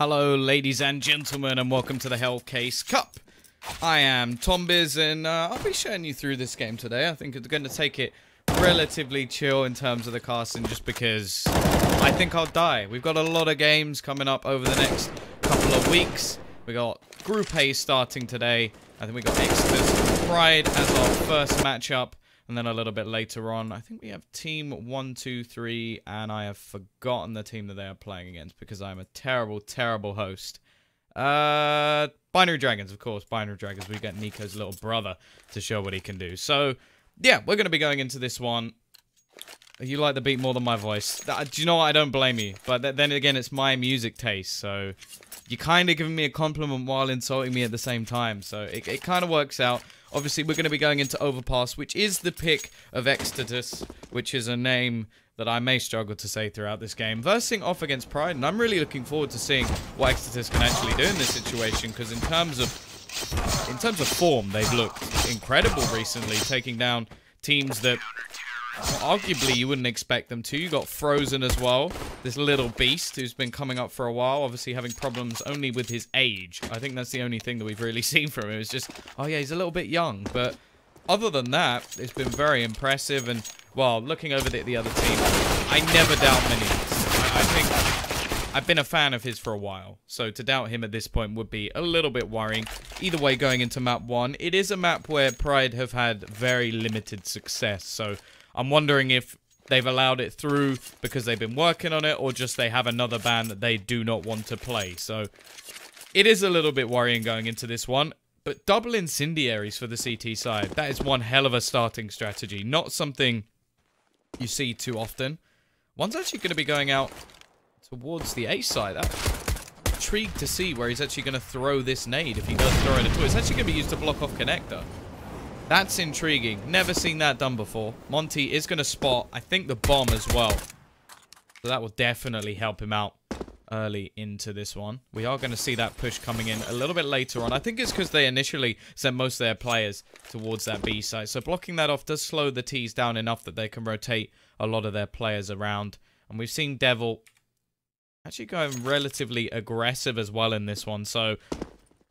Hello, ladies and gentlemen, and welcome to the Hellcase Cup. I am Tombiz, and I'll be showing you through this game today. I think it's going to take it relatively chill in terms of the casting, just because I think I'll die. We've got a lot of games coming up over the next couple of weeks. We got Group A starting today. I think we got eXtatus Pride as our first matchup. And then a little bit later on, I think we have Team 1, 2, 3, and I have forgotten the team that they are playing against because I'm a terrible, terrible host. Binary Dragons, of course. Binary Dragons. We get Nico's little brother to show what he can do. So, yeah, we're going to be going into this one. You like the beat more than my voice. Do you know what? I don't blame you. But then again, it's my music taste. So, you're kind of giving me a compliment while insulting me at the same time. So, it kind of works out. Obviously, we're going to be going into Overpass, which is the pick of eXtatus, which is a name that I may struggle to say throughout this game. Versing off against Pride, and I'm really looking forward to seeing what eXtatus can actually do in this situation, because in terms of form, they've looked incredible recently, taking down teams that arguably you wouldn't expect them to. You got Frozen as well, this little beast who's been coming up for a while, obviously having problems only with his age. I think that's the only thing that we've really seen from him. It's just, oh yeah, he's a little bit young, but other than that, it's been very impressive. And well, looking over the other team, I never doubt Minis. I think I've been a fan of his for a while, so to doubt him at this point would be a little bit worrying. Either way, going into map 1, it is a map where Pride have had very limited success, so I'm wondering if they've allowed it through because they've been working on it, or just they have another ban that they do not want to play. So it is a little bit worrying going into this one. But double incendiaries for the CT side, that is one hell of a starting strategy. Not something you see too often. One's actually going to be going out towards the A side. I'm intrigued to see where he's actually going to throw this nade, if he does throw it at all. It's actually going to be used to block off connector. That's intriguing. Never seen that done before. Monty is going to spot, I think, the bomb as well. So that will definitely help him out early into this one. We are going to see that push coming in a little bit later on. I think it's because they initially sent most of their players towards that B side. So blocking that off does slow the T's down enough that they can rotate a lot of their players around. And we've seen Devil actually going relatively aggressive as well in this one. So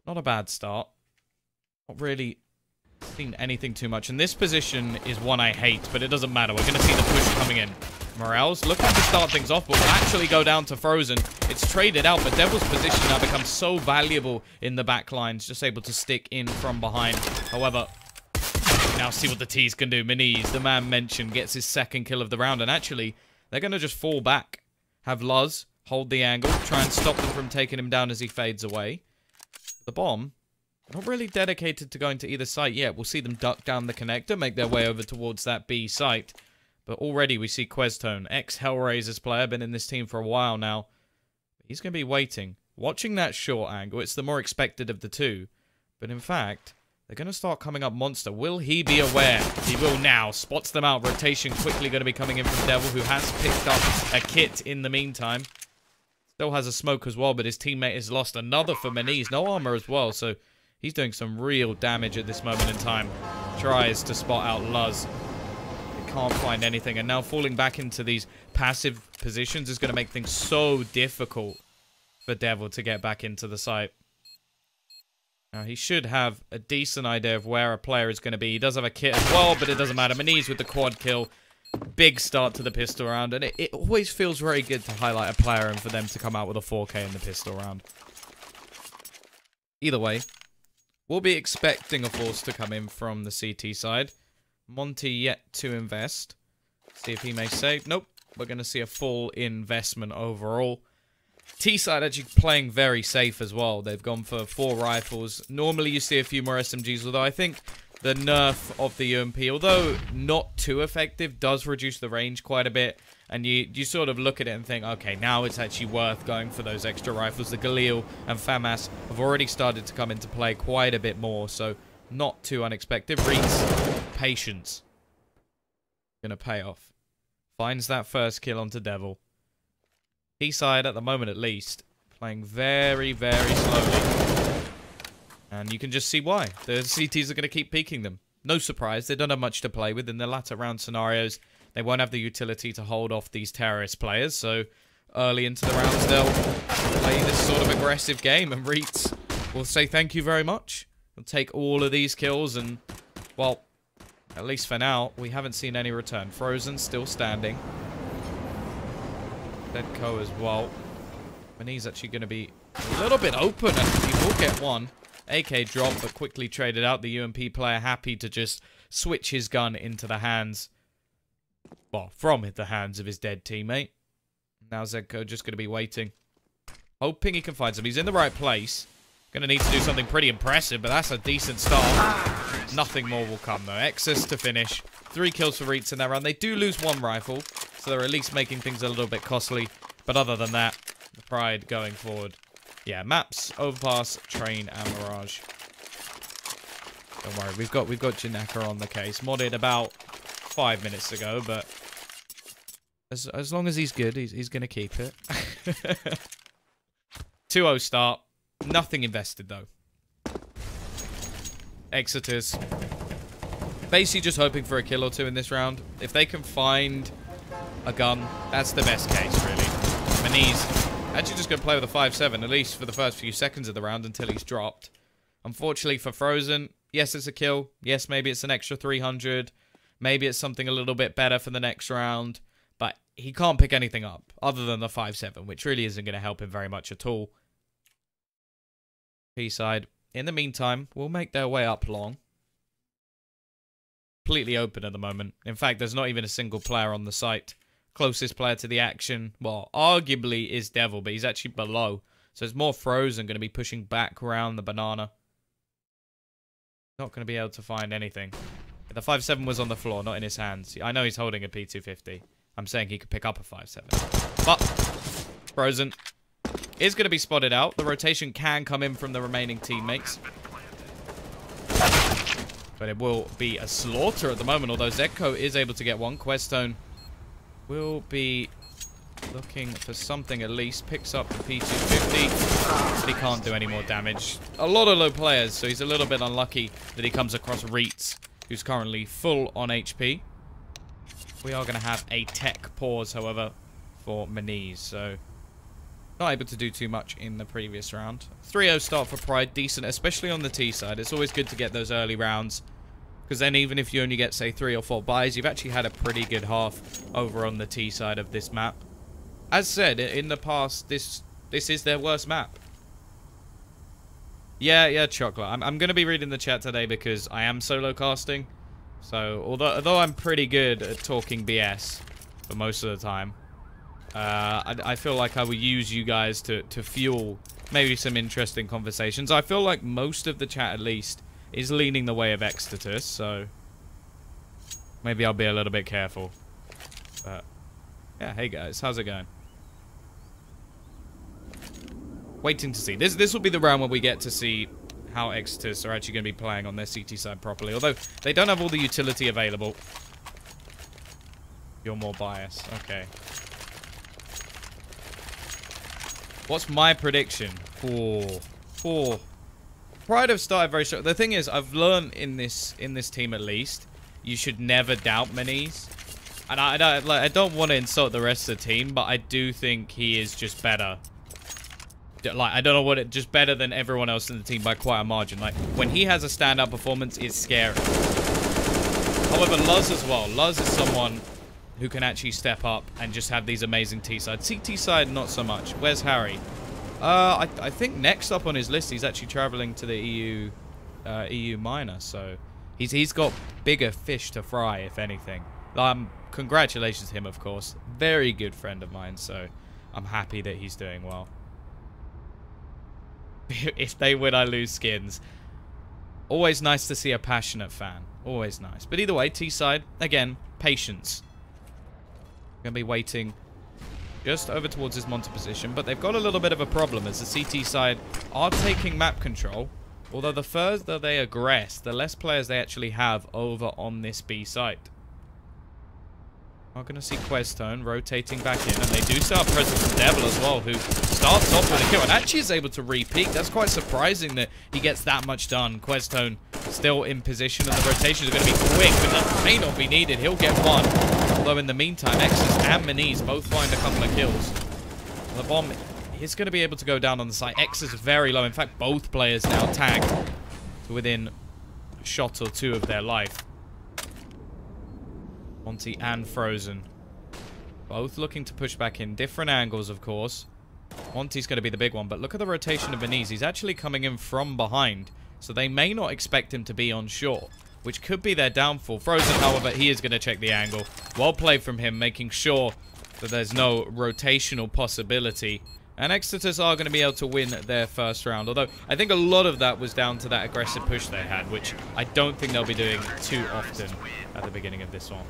not a bad start. Not really seen anything too much, and this position is one I hate, but it doesn't matter. We're going to see the push coming in. Morel's looking to start things off, but will actually go down to Frozen. It's traded out, but Devil's position now becomes so valuable in the back lines, just able to stick in from behind. However, now see what the T's can do. Minis, the man mentioned, gets his second kill of the round, and actually, they're going to just fall back. Have Luz hold the angle, try and stop them from taking him down as he fades away. The bomb, not really dedicated to going to either site yet. We'll see them duck down the connector, make their way over towards that B site. But already we see Questone, ex-Hellraiser's player, been in this team for a while now. He's going to be waiting, watching that short angle. It's the more expected of the two. But in fact, they're going to start coming up Monster. Will he be aware? He will now. Spots them out. Rotation quickly going to be coming in from Devil, who has picked up a kit in the meantime. Still has a smoke as well, but his teammate has lost another for Minis. No armor as well, so he's doing some real damage at this moment in time. Tries to spot out Luz. They can't find anything. And now falling back into these passive positions is going to make things so difficult for Devil to get back into the site. Now, he should have a decent idea of where a player is going to be. He does have a kit as well, but it doesn't matter. Maniz with the quad kill. Big start to the pistol round. And it always feels very good to highlight a player and for them to come out with a 4K in the pistol round. Either way, we'll be expecting a force to come in from the CT side. Monty yet to invest. See if he may save. Nope. We're going to see a full investment overall. T side actually playing very safe as well. They've gone for 4 rifles. Normally you see a few more SMGs, although I think the nerf of the UMP, although not too effective, does reduce the range quite a bit. And you sort of look at it and think, okay, now it's actually worth going for those extra rifles. The Galil and FAMAS have already started to come into play quite a bit more, so not too unexpected. Reed's patience gonna pay off. Finds that first kill onto Devil. T-side, at the moment at least, playing very, very slowly. And you can just see why. The CTs are going to keep peeking them. No surprise, they don't have much to play with in the latter round scenarios. They won't have the utility to hold off these terrorist players, so early into the rounds, they'll play this sort of aggressive game, and Reeds will say thank you very much. We'll take all of these kills, and, well, at least for now, we haven't seen any return. Frozen still standing. Deadco as well. And he's actually going to be a little bit open, and he will get one. AK dropped, but quickly traded out. The UMP player happy to just switch his gun into the hands, well, from the hands of his dead teammate. Now Zedko just going to be waiting, hoping he can find some. He's in the right place. Going to need to do something pretty impressive, but that's a decent start. Nothing more will come, though. Exus to finish. 3 kills for Reeds in that round. They do lose 1 rifle, so they're at least making things a little bit costly. But other than that, the pride going forward. Yeah, maps, overpass, train, and mirage. Don't worry, we've got Janaka on the case. Modded about 5 minutes ago, but as long as he's good, he's going to keep it. 2-0 start. Nothing invested, though. eXtatus basically just hoping for a kill or 2 in this round. If they can find a gun, that's the best case, really. Maniz actually just going to play with a 5.7, at least for the first few seconds of the round until he's dropped. Unfortunately for Frozen, yes, it's a kill. Yes, maybe it's an extra 300. Maybe it's something a little bit better for the next round. But he can't pick anything up other than the 5.7, which really isn't going to help him very much at all. P-side, in the meantime, will make their way up long. Completely open at the moment. In fact, there's not even a single player on the site. Closest player to the action, well, arguably is Devil, but he's actually below. So it's more Frozen going to be pushing back around the banana. Not going to be able to find anything. The 5.7 was on the floor, not in his hands. I know he's holding a P250. I'm saying he could pick up a 5.7. But Frozen is going to be spotted out. The rotation can come in from the remaining teammates. But it will be a slaughter at the moment, although Zedko is able to get one. Questone will be looking for something at least. Picks up the P250. But he can't do any more damage. A lot of low players, so he's a little bit unlucky that he comes across Reets, who's currently full on HP. We are going to have a tech pause, however, for Maniz, so not able to do too much in the previous round. 3-0 start for Pride, decent, especially on the T side. It's always good to get those early rounds, because then even if you only get, say, 3 or 4 buys, you've actually had a pretty good half over on the T side of this map. As said, in the past, this is their worst map. Yeah, Chocolate. I'm going to be reading the chat today because I am solo casting. So, although I'm pretty good at talking BS for most of the time, I feel like I will use you guys to fuel maybe some interesting conversations. I feel like most of the chat, at least, is leaning the way of eXtatus, so maybe I'll be a little bit careful. But, yeah, hey guys, how's it going? Waiting to see. This will be the round where we get to see how eXtatus are actually going to be playing on their CT side properly. Although, they don't have all the utility available. You're more biased. Okay. What's my prediction? Pride have started very strong. The thing is, I've learned in this team at least, you should never doubt Maniz. And I don't want to insult the rest of the team, but I do think he is just better. Like, I don't know what just better than everyone else in the team by quite a margin. Like, when he has a standout performance, it's scary. However, Luz as well. Luz is someone who can actually step up and just have these amazing T-side. CT side, not so much. Where's Harry? I think next up on his list, he's actually traveling to the EU minor, so he's got bigger fish to fry, if anything. Congratulations to him, of course. Very good friend of mine, so I'm happy that he's doing well. If they win, I lose skins. Always nice to see a passionate fan. Always nice. But either way, T-side, again, patience. Going to be waiting just over towards his Monta position, but they've got a little bit of a problem as the CT side are taking map control. Although the further they aggress, the less players they actually have over on this B site. We're going to see Questone rotating back in, and they do start presence from Devil as well, who starts off with a kill and actually is able to re-peek. That's quite surprising that he gets that much done. Questone still in position, and the rotations are going to be quick, but that may not be needed. He'll get one. Although in the meantime, Exus and Maniz both find a couple of kills. The bomb is going to be able to go down on the site. X is very low. In fact, both players now tagged to within a shot or two of their life. Monty and Frozen. Both looking to push back in different angles, of course. Monty's going to be the big one, but look at the rotation of Venice. He's actually coming in from behind, so they may not expect him to be on shore, which could be their downfall. Frozen, however, he is going to check the angle. Well played from him, making sure that there's no rotational possibility. And eXtatus are going to be able to win their first round, although I think a lot of that was down to that aggressive push they had, which I don't think they'll be doing too often at the beginning of this one.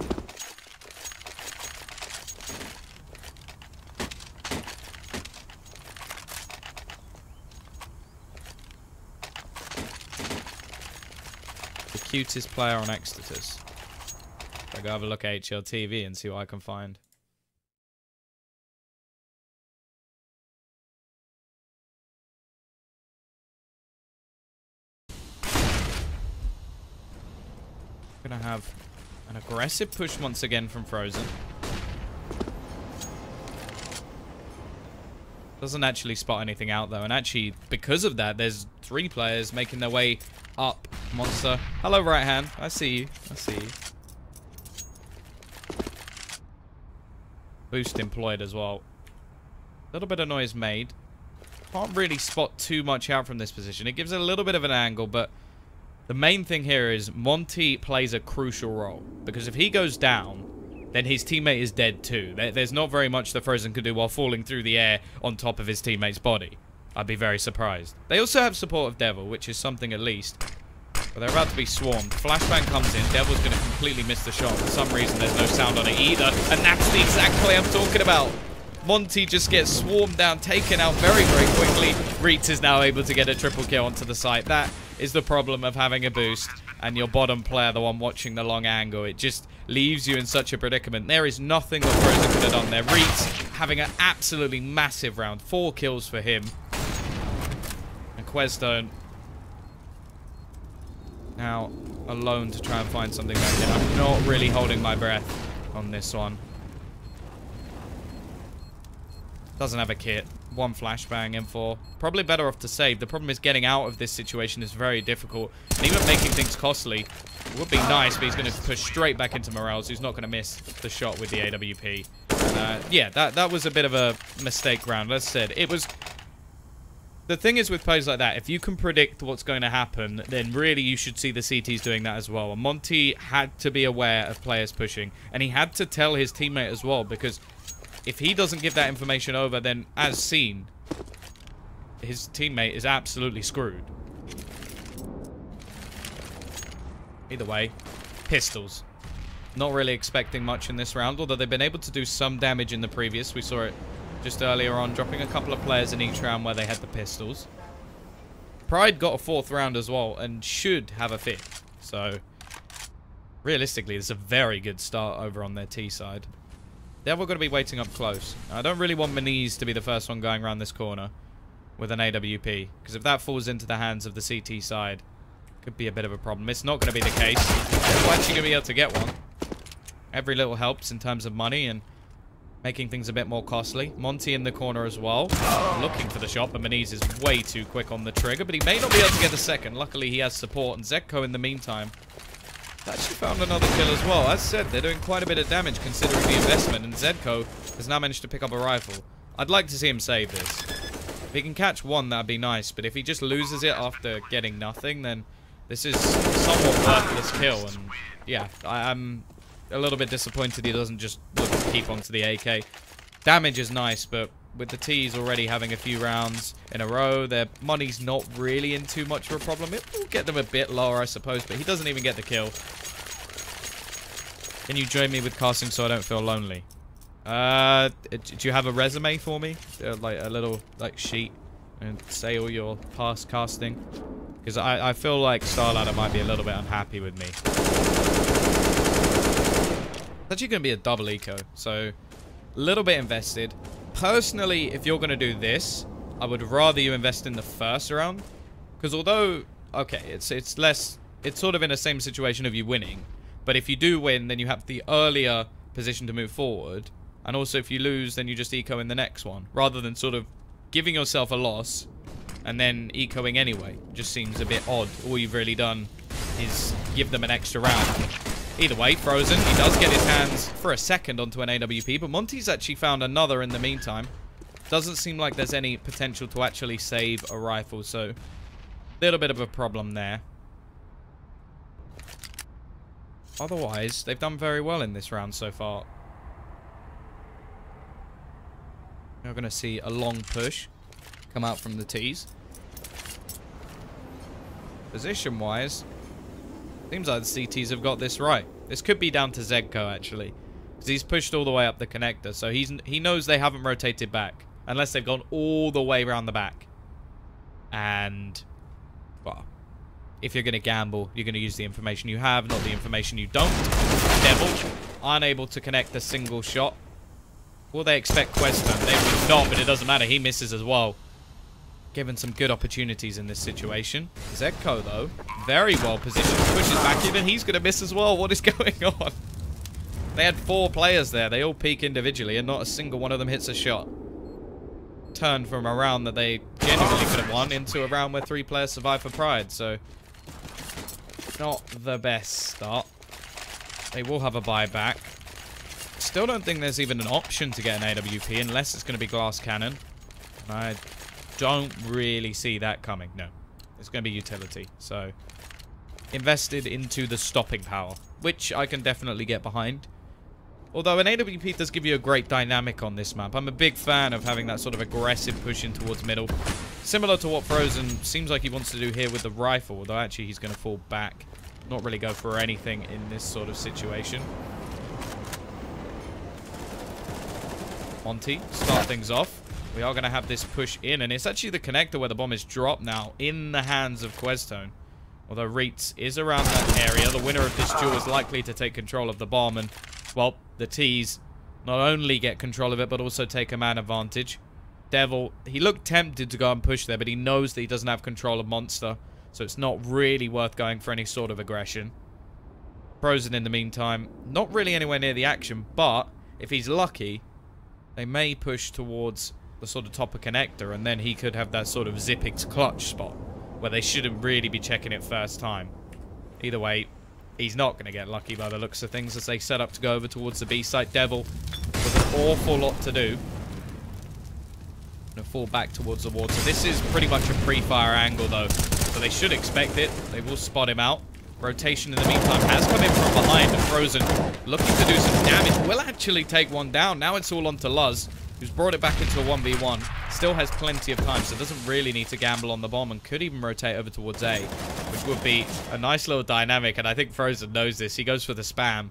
The cutest player on eXtatus. I'll go have a look at HLTV and see what I can find. Gonna have an aggressive push once again from Frozen. Doesn't actually spot anything out though, and actually because of that there's 3 players making their way up. Monster. Hello, right hand. I see you. I see you. Boost employed as well. A little bit of noise made. Can't really spot too much out from this position. It gives it a little bit of an angle, but the main thing here is Monty plays a crucial role. Because if he goes down, then his teammate is dead too. There's not very much that Frozen could do while falling through the air on top of his teammate's body. I'd be very surprised. They also have support of Devil, which is something at least. But they're about to be swarmed. Flashbang comes in. Devil's going to completely miss the shot. For some reason, there's no sound on it either. And that's the exact play I'm talking about. Monty just gets swarmed down, taken out very, very quickly. Reitz is now able to get a triple kill onto the site. That is the problem of having a boost and your bottom player, the one watching the long angle. It just leaves you in such a predicament. There is nothing that Frozen could have done there. Reitz having an absolutely massive round. 4 kills for him. And Questone now alone to try and find something back in. I'm not really holding my breath on this one. Doesn't have a kit. 1 flashbang in 4. Probably better off to save. The problem is getting out of this situation is very difficult. And even making things costly would be nice, but he's going to push straight back into Morales, who's not going to miss the shot with the AWP. Yeah, that was a bit of a mistake round. As I said, it was... The thing is with plays like that, if you can predict what's going to happen, then really you should see the CTs doing that as well. And Monty had to be aware of players pushing. And he had to tell his teammate as well, because if he doesn't give that information over, then as seen, his teammate is absolutely screwed. Either way, pistols. Not really expecting much in this round, although they've been able to do some damage in the previous. We saw it just earlier on, dropping a couple of players in each round where they had the pistols. Pride got a 4th round as well, and should have a 5th. So, realistically, it's a very good start over on their T side. They're all going to be waiting up close. I don't really want Maniz to be the first one going around this corner with an AWP, because if that falls into the hands of the CT side, it could be a bit of a problem. It's not going to be the case. They're actually going to be able to get one. Every little helps in terms of money and making things a bit more costly. Monty in the corner as well, looking for the shot, but Maniz is way too quick on the trigger, but he may not be able to get the second. Luckily, he has support, and Zekko in the meantime actually found another kill as well. As said, they're doing quite a bit of damage considering the investment, and Zedko has now managed to pick up a rifle. I'd like to see him save this. If he can catch one, that'd be nice, but if he just loses it after getting nothing, then this is a somewhat worthless kill, and yeah, I'm a little bit disappointed he doesn't just look to keep onto the AK. Damage is nice, but with the T's already having a few rounds in a row, their money's not really in too much of a problem. It will get them a bit lower, I suppose, but he doesn't even get the kill. Can you join me with casting so I don't feel lonely? Do you have a resume for me? Like a little sheet, and say all your past casting? Because I feel like Starladder might be a little bit unhappy with me. It's actually going to be a double eco, so a little bit invested. Personally, if you're going to do this, I would rather you invest in the first round. Because although, okay, it's less, it's sort of in the same situation of you winning. But if you do win, then you have the earlier position to move forward. And also, if you lose, then you just eco in the next one. Rather than sort of giving yourself a loss and then ecoing anyway. Just seems a bit odd. All you've really done is give them an extra round. Either way, Frozen, he does get his hands for a second onto an AWP, but Monty's actually found another in the meantime. Doesn't seem like there's any potential to actually save a rifle, so a little bit of a problem there. Otherwise, they've done very well in this round so far. You're going to see a long push come out from the T's. Position-wise, seems like the CTs have got this right. This could be down to Zegco, actually. Because he's pushed all the way up the connector. So he knows they haven't rotated back. Unless they've gone all the way around the back. And, well, if you're going to gamble, you're going to use the information you have, not the information you don't. Devil, unable to connect a single shot. Will they expect Queston? They would not, but it doesn't matter. He misses as well. Given some good opportunities in this situation. Zegco, though, very well positioned. Pushes back in, and he's going to miss as well. What is going on? They had 4 players there. They all peak individually, and not a single one of them hits a shot. Turned from a round that they genuinely could have won into a round where 3 players survive for pride. So, not the best start. They will have a buyback. Still don't think there's even an option to get an AWP unless it's going to be glass cannon. I don't really see that coming. No, it's going to be utility. So, invested into the stopping power, which I can definitely get behind. Although an AWP does give you a great dynamic on this map. I'm a big fan of having that sort of aggressive push in towards middle. Similar to what Frozen seems like he wants to do here with the rifle, although actually he's going to fall back. Not really go for anything in this sort of situation. Monty, start things off. We are going to have this push in, and it's actually the connector where the bomb is dropped now in the hands of Questone. Although Reitz is around that area, the winner of this duel is likely to take control of the bomb, and, well, the T's not only get control of it, but also take a man advantage. Devil, he looked tempted to go and push there, but he knows that he doesn't have control of Monster, so it's not really worth going for any sort of aggression. Frozen, in the meantime, not really anywhere near the action, but if he's lucky, they may push towards the sort of topper connector, and then he could have that sort of Zippix clutch spot where they shouldn't really be checking it first time. Either way, he's not going to get lucky by the looks of things as they set up to go over towards the B site. Devil with an awful lot to do. Going to fall back towards the water. This is pretty much a pre-fire angle, though, so they should expect it. They will spot him out. Rotation in the meantime has come in from behind, and Frozen looking to do some damage. Will actually take one down. Now it's all on to Luz, who's brought it back into a 1v1. Still has plenty of time, so doesn't really need to gamble on the bomb, and could even rotate over towards A, which would be a nice little dynamic, and I think Frozen knows this. He goes for the spam,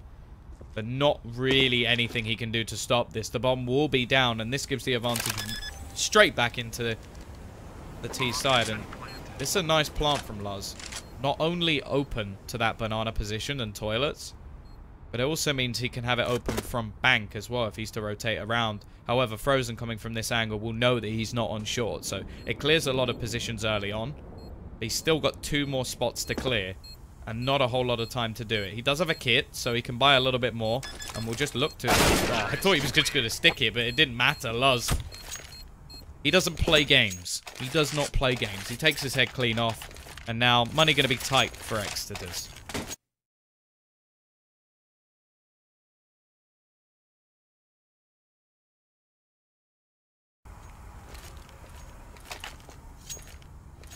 but not really anything he can do to stop this. The bomb will be down, and this gives the advantage straight back into the T side, and this is a nice plant from Luz. Not only open to that banana position and toilets, but it also means he can have it open from bank as well if he's to rotate around. However, Frozen coming from this angle will know that he's not on short, so it clears a lot of positions early on. He's still got 2 more spots to clear, and not a whole lot of time to do it. He does have a kit, so he can buy a little bit more, and we'll just look to... Oh, I thought he was just going to stick it, but it didn't matter. Luz, he doesn't play games. He does not play games. He takes his head clean off, and now money going to be tight for eXtatus.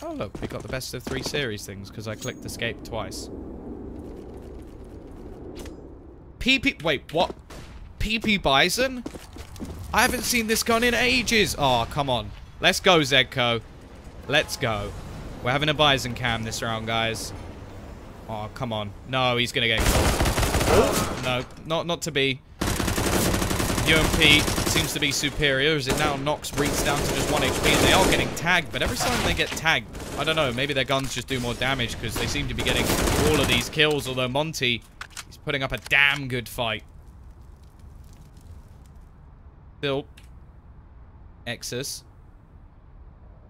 Oh, look, we got the best of 3 series things because I clicked escape twice. PP... Wait, what? PP Bison? I haven't seen this gun in ages. Oh, come on. Let's go, Zegco. Let's go. We're having a Bison cam this round, guys. Oh, come on. No, he's going to get killed. No, not to be. UMP seems to be superior as it now knocks Reitz down to just 1 HP, and they are getting tagged, but every time they get tagged, I don't know, maybe their guns just do more damage because they seem to be getting all of these kills, although Monty is putting up a damn good fight. Still, Exus,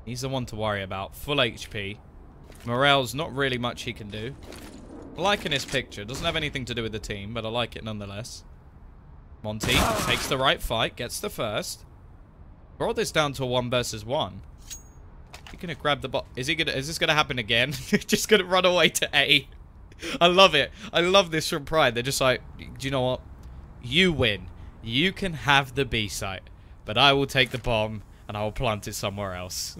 he's the one to worry about. Full HP. Morel's not really much he can do. I like in his picture. Doesn't have anything to do with the team, but I like it nonetheless. Monty takes the right fight, gets the first. Brought this down to a 1 versus 1. He gonna grab the bot? Is this gonna happen again? Just gonna run away to A. I love it. I love this from Pride. They're just like, do you know what? You win. You can have the B site, but I will take the bomb and I will plant it somewhere else.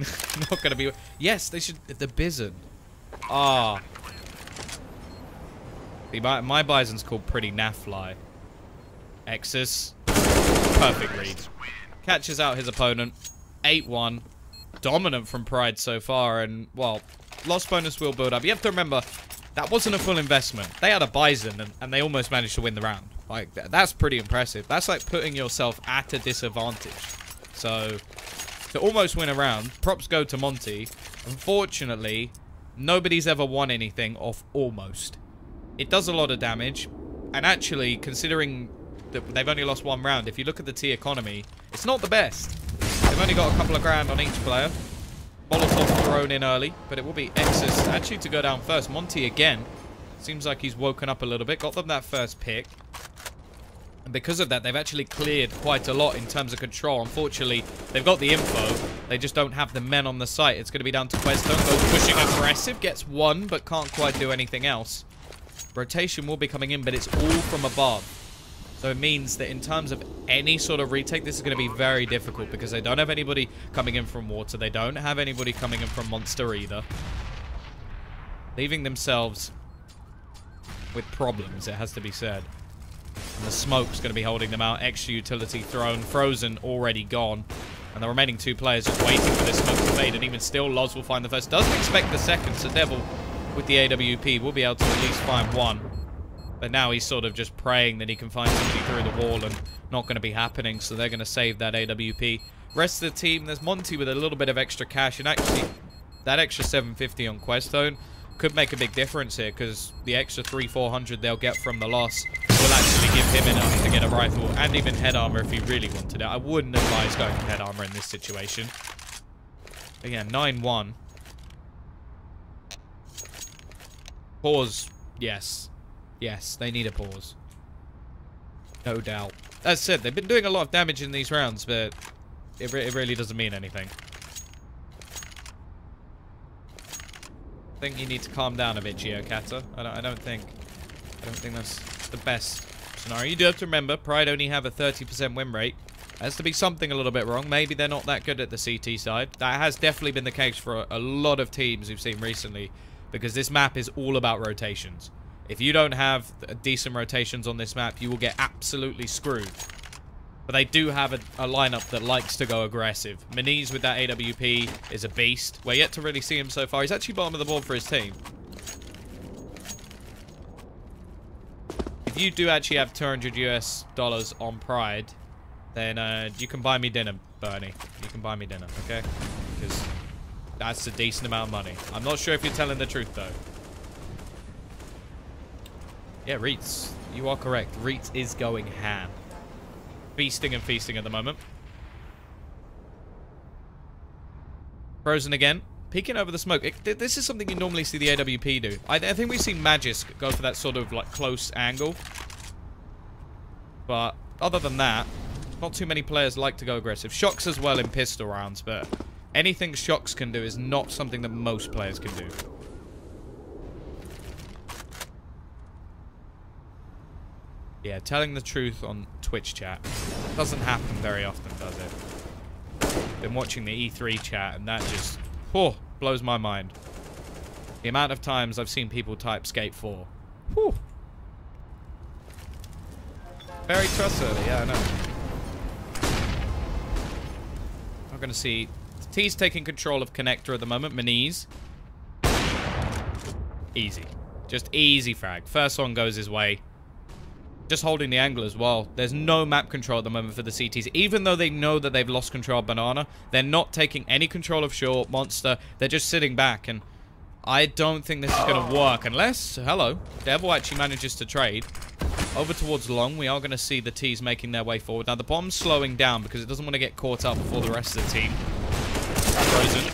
Not gonna be. Yes, they should. The Bison. Ah. See, my Bison's called Pretty Naffly. Exus. Perfect read. Catches out his opponent. 8-1. Dominant from Pride so far, and, well, lost bonus will build up. You have to remember, that wasn't a full investment. They had a Bison, and they almost managed to win the round. Like, that's pretty impressive. That's like putting yourself at a disadvantage. So, to almost win a round, props go to Monty. Unfortunately, nobody's ever won anything off almost. It does a lot of damage, and actually, considering that they've only lost 1 round, if you look at the T economy, it's not the best. They've only got a couple of grand on each player. Molotov thrown in early, but it will be Exus actually to go down first. Monty again. Seems like he's woken up a little bit. Got them that first pick. And because of that, they've actually cleared quite a lot in terms of control. Unfortunately, they've got the info. They just don't have the men on the site. It's going to be down to Queston. Goes pushing aggressive. Gets 1, but can't quite do anything else. Rotation will be coming in, but it's all from above. So it means that in terms of any sort of retake, this is going to be very difficult because they don't have anybody coming in from water. They don't have anybody coming in from monster either. Leaving themselves with problems, it has to be said. And the smoke's going to be holding them out. Extra utility thrown. Frozen already gone. And the remaining 2 players just waiting for this smoke to fade. And even still, Loz will find the first. Doesn't expect the second, so Devil with the AWP will be able to at least find 1. But now he's sort of just praying that he can find somebody through the wall, and not going to be happening, so they're going to save that AWP. Rest of the team, there's Monty with a little bit of extra cash, and actually that extra 750 on Questzone could make a big difference here, because the extra 300-400 they'll get from the loss will actually give him enough to get a rifle, and even head armor if he really wanted it. I wouldn't advise going for head armor in this situation. Again, 9-1. Pause, yes. Yes, they need a pause. No doubt. As said, they've been doing a lot of damage in these rounds, but it really doesn't mean anything. I think you need to calm down a bit, Geocata. I don't think that's the best scenario. You do have to remember, Pride only have a 30% win rate. Has to be something a little bit wrong. Maybe they're not that good at the CT side. That has definitely been the case for a lot of teams we've seen recently, because this map is all about rotations. If you don't have decent rotations on this map, you will get absolutely screwed. But they do have a lineup that likes to go aggressive. Maniz with that AWP is a beast. We're yet to really see him so far. He's actually bottom of the board for his team. If you do actually have $200 US on Pride, then you can buy me dinner, Bernie. You can buy me dinner, okay? Because that's a decent amount of money. I'm not sure if you're telling the truth, though. Yeah, Reitz. You are correct. Reitz is going ham. Feasting and feasting at the moment. Frozen again. Peeking over the smoke. This is something you normally see the AWP do. I think we've seen Magis go for that sort of like close angle. But other than that, not too many players like to go aggressive. Shocks as well in pistol rounds, but anything Shocks can do is not something that most players can do. Yeah, telling the truth on Twitch chat doesn't happen very often, does it? Been watching the E3 chat, and that just blows my mind. The amount of times I've seen people type Skate 4. Whew. Very trustworthy, yeah, I know. I'm going to see T's taking control of Connector at the moment. Maniz. Easy. Just easy frag. First one goes his way. Just holding the angle as well. There's no map control at the moment for the CTs. Even though they know that they've lost control of Banana, they're not taking any control of Short, Monster. They're just sitting back, and I don't think this is going to work unless, hello, Devil actually manages to trade. Over towards Long, we are going to see the T's making their way forward. Now, the bomb's slowing down because it doesn't want to get caught up before the rest of the team. Frozen.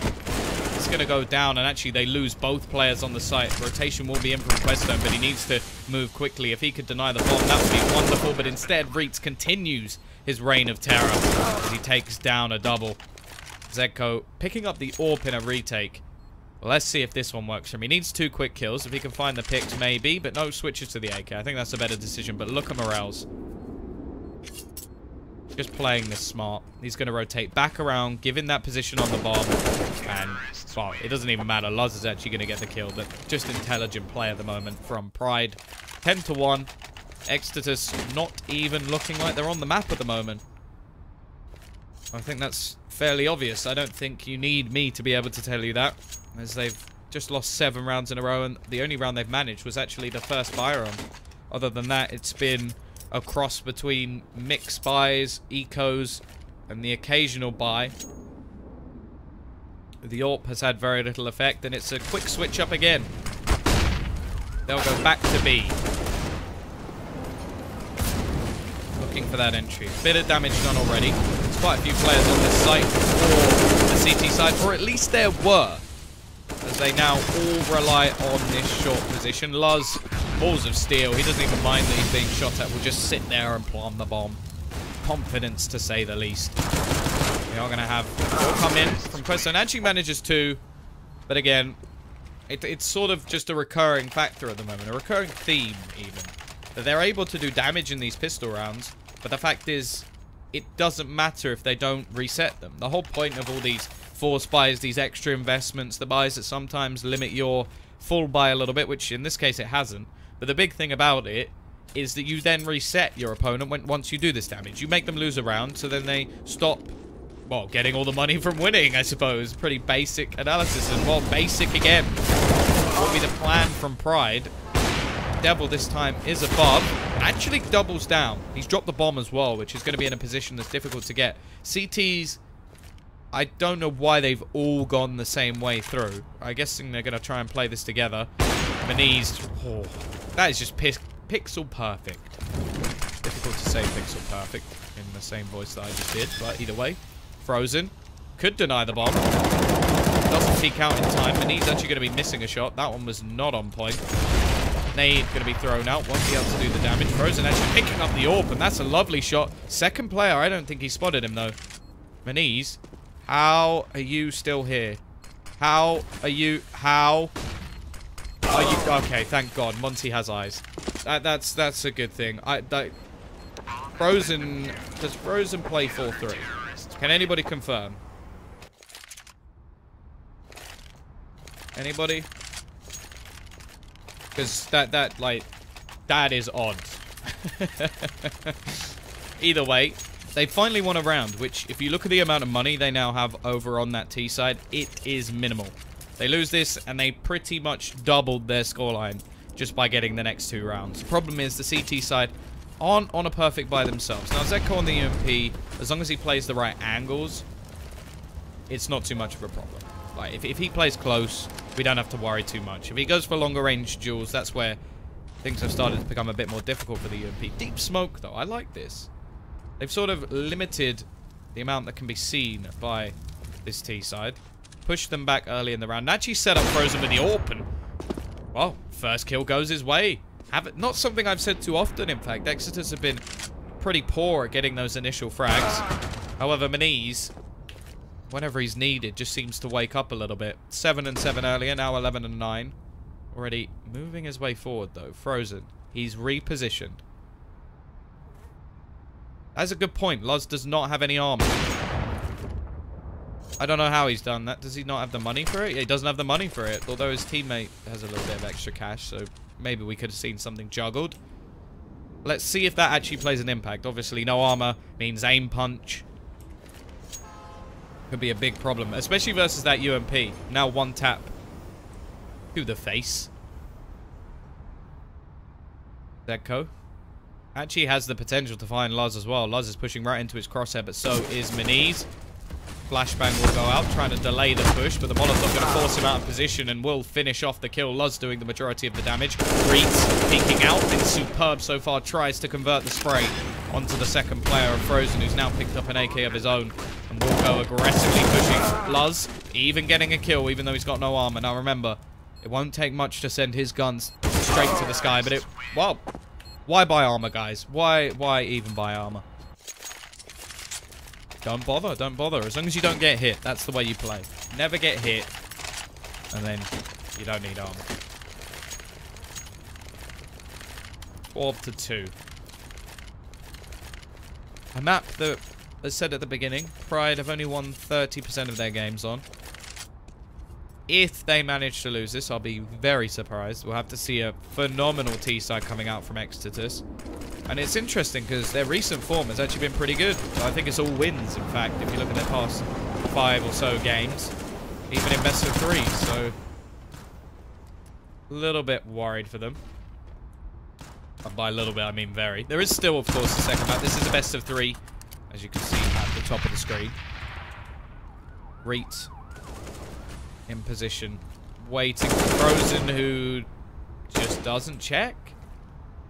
It's going to go down, and actually they lose both players on the site. Rotation will be in from Questone, but he needs to move quickly. If he could deny the bomb, that would be wonderful, but instead Reitz continues his reign of terror as he takes down a double. Zedko picking up the AWP in a retake. Well, let's see if this one works for him. He needs 2 quick kills. If he can find the picks, maybe, but no switches to the AK. I think that's a better decision, but look at Morels. Just playing this smart. He's going to rotate back around, give him that position on the bomb, and, well, it doesn't even matter. Luz is actually going to get the kill, but just intelligent play at the moment from Pride. 10-1. eXtatus not even looking like they're on the map at the moment. I think that's fairly obvious. I don't think you need me to be able to tell you that, as they've just lost 7 rounds in a row, and the only round they've managed was actually the first buy round. Other than that, it's been a cross between mixed buys, ecos, and the occasional buy. The AWP has had very little effect, and it's a quick switch up again. They'll go back to B. Looking for that entry. Bit of damage done already. There's quite a few players on this site for the CT side, or at least there were, as they now all rely on this short position. Luz, balls of steel. He doesn't even mind that he's being shot at. Will just sit there and plant the bomb. Confidence, to say the least. We are going to have all come in from Questone. Actually manages to, but again, it's sort of just a recurring factor at the moment, a recurring theme even, that they're able to do damage in these pistol rounds, but the fact is, it doesn't matter if they don't reset them. The whole point of all these force buys, these extra investments, the buys that sometimes limit your full buy a little bit, which in this case it hasn't, but the big thing about it is that you then reset your opponent once you do this damage. You make them lose a round, so then they stop, well, getting all the money from winning, I suppose. Pretty basic analysis, and well, basic again. What will be the plan from Pride? Devil this time is above. Actually doubles down. He's dropped the bomb as well, which is going to be in a position that's difficult to get. CTs, I don't know why they've all gone the same way through. I'm guessing they're going to try and play this together. Maniz, oh, that is just pixel perfect. Difficult to say pixel perfect in the same voice that I just did, but either way. Frozen. Could deny the bomb. Doesn't peek out in time. Maniz actually going to be missing a shot. That one was not on point. Nade going to be thrown out. Won't be able to do the damage. Frozen actually picking up the AWP, and that's a lovely shot. Second player, I don't think he spotted him, though. Maniz, how are you still here? How are you... How are you... Okay, thank God. Monty has eyes. That's a good thing. Frozen... Does Frozen play 4-3? Can anybody confirm? Anybody? Because that is odd. Either way, they finally won a round, which, if you look at the amount of money they now have over on that T side, it is minimal. They lose this, and they pretty much doubled their scoreline just by getting the next 2 rounds. The problem is the CT side aren't on a perfect by themselves. Now, Zedko on the UMP, as long as he plays the right angles, it's not too much of a problem. Like, if he plays close, we don't have to worry too much. If he goes for longer range duels, that's where things have started to become a bit more difficult for the UMP. Deep smoke, though. I like this. They've sort of limited the amount that can be seen by this T side. Pushed them back early in the round. And actually set up Frozen with the AWP. And, well, first kill goes his way. Not something I've said too often, in fact. eXtatus have been pretty poor at getting those initial frags. However, Maniz, whenever he's needed, just seems to wake up a little bit. 7-7 earlier, now 11-9. Already moving his way forward, though. Frozen. He's repositioned. That's a good point. Luz does not have any armor. I don't know how he's done that. Does he not have the money for it? Yeah, he doesn't have the money for it. Although his teammate has a little bit of extra cash, so maybe we could have seen something juggled. Let's see if that actually plays an impact. Obviously, no armor means aim punch. Could be a big problem, especially versus that UMP. Now 1 tap to the face. Zedko actually has the potential to find Luz as well. Luz is pushing right into his crosshair, but so is Maniz. Flashbang will go out, trying to delay the push, but the Molotov going to force him out of position and will finish off the kill. Luz doing the majority of the damage. Reeds peeking out, been superb so far, tries to convert the spray onto the second player of Frozen, who's now picked up an AK of his own and will go aggressively pushing Luz, even getting a kill, even though he's got no armor. Now remember, it won't take much to send his guns straight to the sky, but well, why buy armor, guys? Why even buy armor? Don't bother, don't bother. As long as you don't get hit, that's the way you play. Never get hit, and then you don't need armor. 12-2. A map that, as said at the beginning, Pride have only won 30% of their games on. If they manage to lose this, I'll be very surprised. We'll have to see a phenomenal T-side coming out from eXtatus. And it's interesting because their recent form has actually been pretty good. So I think it's all wins, in fact, if you look at their past 5 or so games. Even in best of 3, so a little bit worried for them. And by a little bit, I mean very. There is still, of course, the second map. This is a best of 3, as you can see at the top of the screen. Reet in position, waiting for Frozen, who just doesn't check.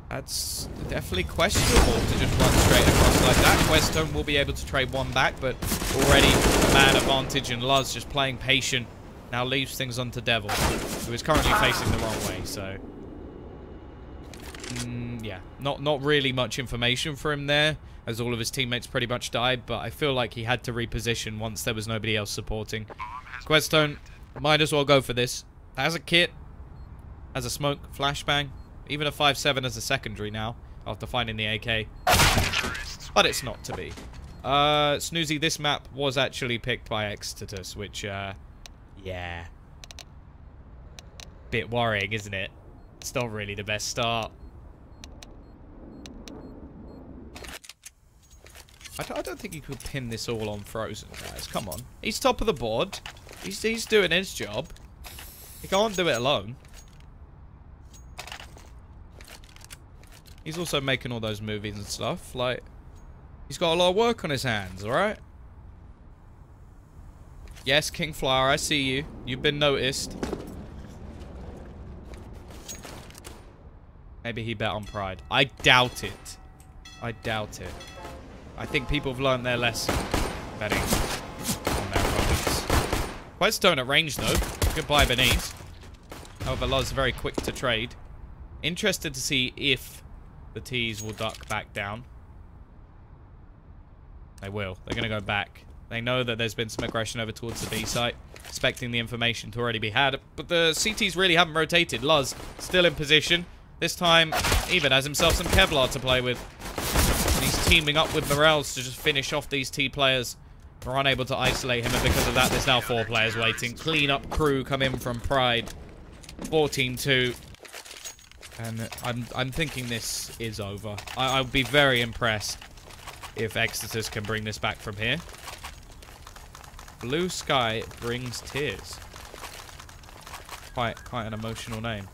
That's definitely questionable to just run straight across like that. Questone will be able to trade one back, but already a man advantage, and Luz just playing patient. Now leaves things on to Devil, who is currently facing the wrong way, so yeah, not really much information for him there, as all of his teammates pretty much died, but I feel like he had to reposition once there was nobody else supporting. Questone might as well go for this. Has a kit, has a smoke, flashbang, even a 5.7 as a secondary now, after finding the AK. But it's not to be. Snoozy, this map was actually picked by eXtatus, which, yeah. Bit worrying, isn't it? It's not really the best start. I don't think you could pin this all on Frozen, guys. Come on. He's top of the board. He's doing his job. He can't do it alone. He's also making all those movies and stuff. Like, he's got a lot of work on his hands, alright? Yes, King Flower, I see you. You've been noticed. Maybe he bet on Pride. I doubt it. I doubt it. I think people have learned their lesson betting on their opponents. Questone at range, though. Goodbye, Beneath. However, Luz very quick to trade. Interested to see if the T's will duck back down. They will. They're going to go back. They know that there's been some aggression over towards the B site, expecting the information to already be had. But the CTs really haven't rotated. Luz still in position. This time, even has himself some Kevlar to play with. And he's teaming up with Morels to just finish off these T players. We're unable to isolate him, and because of that, there's now 4 players waiting. Clean up crew come in from Pride. 14-2. And I'm thinking this is over. I'll be very impressed if eXtatus can bring this back from here. Blue Sky brings tears. Quite an emotional name.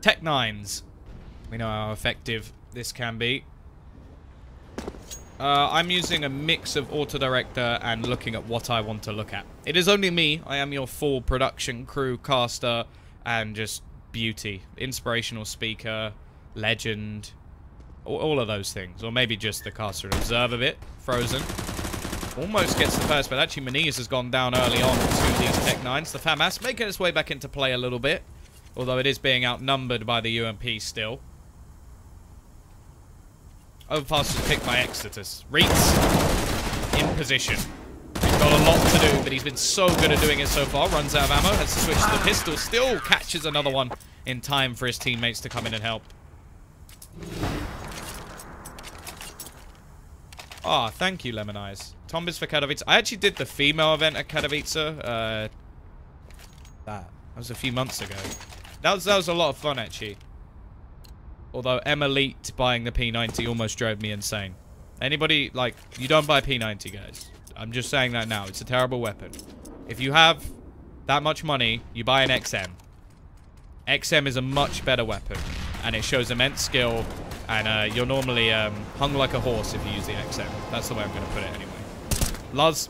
Tech 9s. We know how effective this can be. I'm using a mix of autodirector and looking at what I want to look at. It is only me. I am your full production crew, caster, and just beauty. Inspirational speaker, legend, all of those things. Or maybe just the caster and observe a bit. Frozen. Almost gets the first, but actually Maniz has gone down early on to these Tech 9s. The FAMAS making its way back into play a little bit. Although it is being outnumbered by the UMP still. Overpass is picked by eXtatus. Reets in position. He's got a lot to do, but he's been so good at doing it so far. Runs out of ammo, has to switch to the pistol. Still catches another one in time for his teammates to come in and help. Ah, thank you, Lemon Eyes. Tombis for Katowice. I actually did the female event at Katowice. That was a few months ago. That was a lot of fun, actually. Although M-Elite buying the P90 almost drove me insane. Anybody, like, you don't buy P90, guys. I'm just saying that now. It's a terrible weapon. If you have that much money, you buy an XM. XM is a much better weapon, and it shows immense skill, and you're normally hung like a horse if you use the XM. That's the way I'm going to put it anyway. Luz,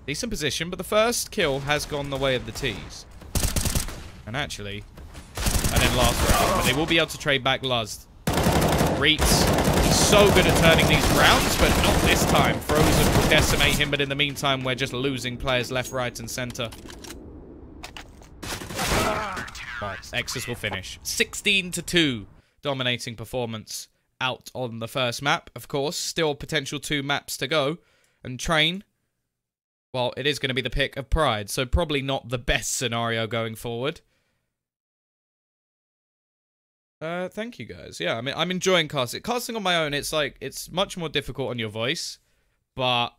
decent position, but the first kill has gone the way of the T's. And actually, and then last round, but they will be able to trade back Luz. Reets, he's so good at turning these rounds, but not this time. Frozen will decimate him, but in the meantime, we're just losing players left, right, and center. Right, eXtatus will finish. 16-2, dominating performance out on the first map. Of course, still potential 2 maps to go. And Train, well, it is going to be the pick of Pride, so probably not the best scenario going forward. Thank you guys. Yeah, I mean, I'm enjoying casting. Casting on my own, it's like, it's much more difficult on your voice, but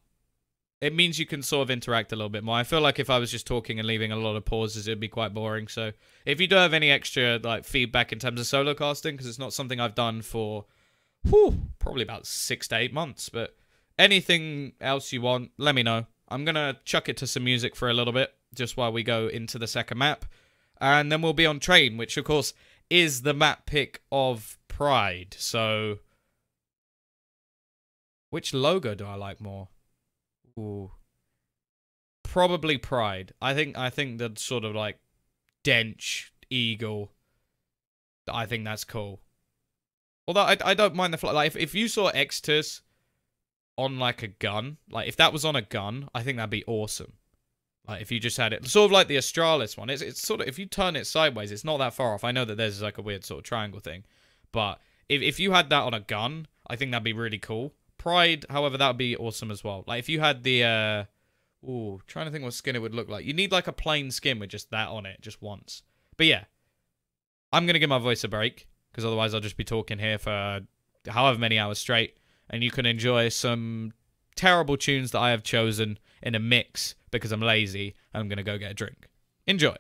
it means you can sort of interact a little bit more. I feel like if I was just talking and leaving a lot of pauses, it'd be quite boring. So if you do have any extra like feedback in terms of solo casting, because it's not something I've done for probably about 6 to 8 months, but anything else you want, let me know. I'm gonna chuck it to some music for a little bit, just while we go into the second map, and then we'll be on Train, which of course is the map pick of Pride. So which logo do I like more? Ooh. Probably Pride. I think the sort of like dench eagle, I think that's cool. Although I don't mind the fly. Like if you saw eXtatus on like a gun, like if that was on a gun, I think that'd be awesome. Like if you just had it, sort of like the Astralis one. It's sort of, if you turn it sideways, it's not that far off. I know that there's like a weird sort of triangle thing, but if you had that on a gun, I think that'd be really cool. Pride, however, that would be awesome as well. Like if you had the trying to think what skin it would look like. You need like a plain skin with just that on it, just once. But yeah, I'm gonna give my voice a break, because otherwise I'll just be talking here for however many hours straight, and you can enjoy some terrible tunes that I have chosen in a mix because I'm lazy and I'm gonna go get a drink. Enjoy.